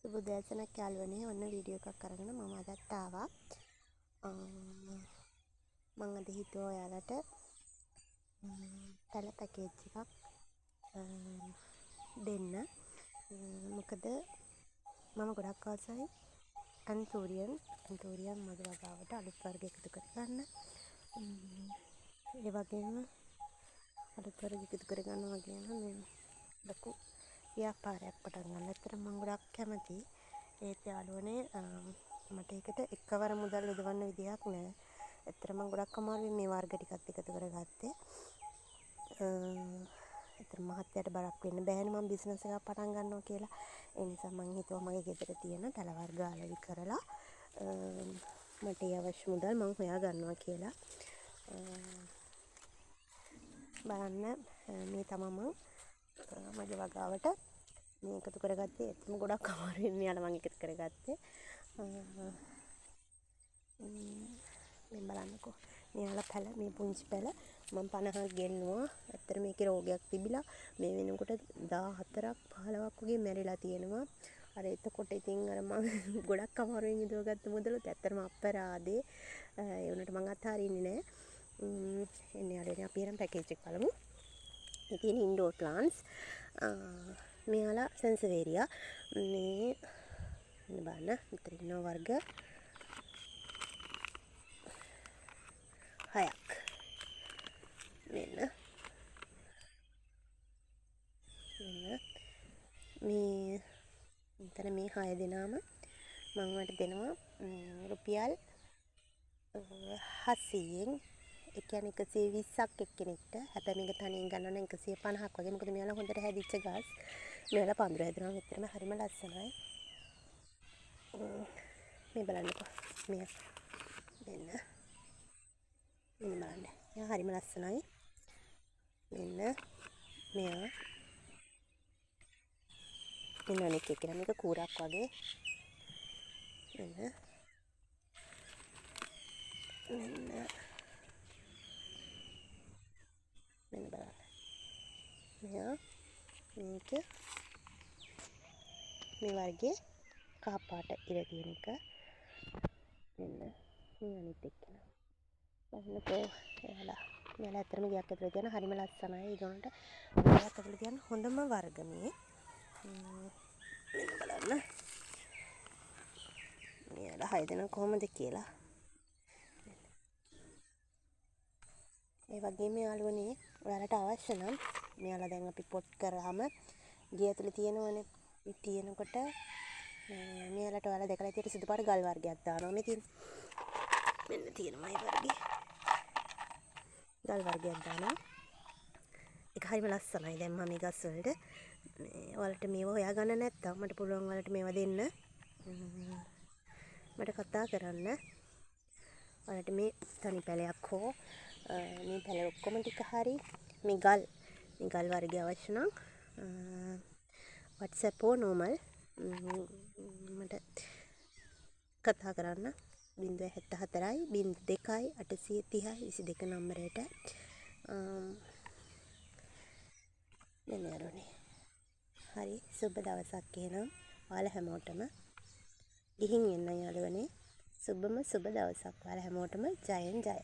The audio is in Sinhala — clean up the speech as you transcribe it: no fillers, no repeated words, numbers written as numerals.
සුබෝදෑසනක් යාළුවනේ. ඔන්න වීඩියෝ එකක් අරගෙන මම අදත් ආවා. මම අද හිතුවා ඔයාලට පැල පැකේජ් එකක් දෙන්න. මොකද මම ගොඩක් ආසයි ඇන්තෝරියන් මගේ වගාවට අලුත් වර්ග එකතු කරගන්න. ඒ වගේම අලුත් වර්ග එකතු කරගන්න වගේම මේ ලොකු ව්‍යාපාරයක් පටන් ගන්න. ඇත්තටම මම ගොඩක් කැමතියි. ඒත් යාළුවනේ මට ඒකට එකවර මුදල් යොදවන්න විදියක් නැහැ. ඇත්තටම මම ගොඩක් අමාරුවෙන් මේ වර්ග ටිකත් එකතු කරගත්තේ. ඇත්තටම මහත්තයාට බරක් වෙන්න බෑනේ මම බිස්නස් එකක් පටන් ගන්නවා කියලා. ඒ නිසා මම හිතුවා මගේ ගෙදර තියෙන පැල වර්ග අලෙවි කරලා මට ඒ අවශ්‍ය මුදල් මම හොයා ගන්නවා කියලා. බලන්න මේ තමයි මගේ වගාවට මේ එකතු කරගත්තේ. ඒත්ම ගොඩක් අමාරුවෙන් මෙයාලා මම එකතු කරගත්තේ. මේ බලන්නකෝ. මෙයාලා පැල මේ පුංචි පැල මම 50ක් ගෙන්නුවා. ඇත්තට මේකේ රෝගයක් තිබිලා මේ වෙනකොට 14ක් 15ක් වගේ මැරිලා තියෙනවා. අර එතකොට ඉතින් අර මම ගොඩක් අමාරුවෙන් ඉදවගත්ත මුදලුත් ඇත්තටම අපරාදේ. ඒ වුණාට මම අතාරින්නේ නැහැ. එන්නේ යාළුවනේ අපි එහෙනම් පැකේජ් එක බලමු. මේ තියෙන ඉන්ඩෝර් ප්ලාන්ට්ස් මෙයාලා සෙන්සවේරියා මේ බලන්න මෙතන ඉන්න වර්ග 6ක් මෙන්න මේ මෙතන මේ 6 දෙනාම මම වලට දෙනවා රුපියල් 700න්. ඒ කියන්නේ 120ක් එක්කෙනෙක්ට. හැබැයි මේක තනියෙන් ගන්නවා නම් 150ක් වගේ. මොකද මෙයාලා හොඳට හැදිච්ච ගස්. මෙයාලා පඳුර හැදුනම මෙතරම් හරිම ලස්සනයි. මේ බලන්නකෝ. මෙන්න බලන්න. මෙයා හරිම ලස්සනයි. මෙන්න අනෙක් එක මේක කූරක් වගේ. මෙන්න බලන්න. මෙයා මේක මේ වර්ගයේ කහ පාට ඉර තියෙන එක. මෙන්න මේ අනිත් එක්කෙනා. බලන්නකෝ එයාලා ඇත්තටම ගයක් ඇතුලේ තියෙන හරිම ලස්සනයි. ඒ ගොනට ගයක් ඇතුලේ තියෙන හොඳම වර්ග මේ. මෙන්න බලන්න. මෙයාලා 6 දෙනා කොහමද කියලා. ඒ වගේම යාළුවනේ ඔයාලට අවශ්‍ය නම් මෙයාලා දැන් අපි පොට් කරාම ගේ ඇතුලේ තියෙනවනේ. ඒ තියෙනකොට මෙයාලට ඔයාලා දැකලා තියෙන සුදු පාට ගල් වර්ගයක් දානවා මේ තියෙන. මෙන්න තියෙනවා මේ වර්ගේ. ගල් වර්ගයක් දානවා. ඒක හරිම ලස්සනයි. දැන් මම මේ ගස් වලට ඔයාලට මේව හොයාගන්න නැත්තම් මට පුළුවන් ඔයාලට මේව දෙන්න. මට කතා කරන්න. ඔයාලට මේ තනි පැලයක් හෝ මේ පැල ඔක්කොම ටික හරි මේ ගල් වර්ගය අවශ්‍ය නම් WhatsApp හෝ normal මට කතා කරන්න 074යි 02යි 830යි 22 නම්බරයට. මෙන්න යාළුවනේ. හරි සුබ දවසක් එහෙනම් ඔයාලා හැමෝටම. ගිහින් එන්න යාළුවනේ. සුබ දවසක් ඔයාලා හැමෝටම. ජයෙන් ජය.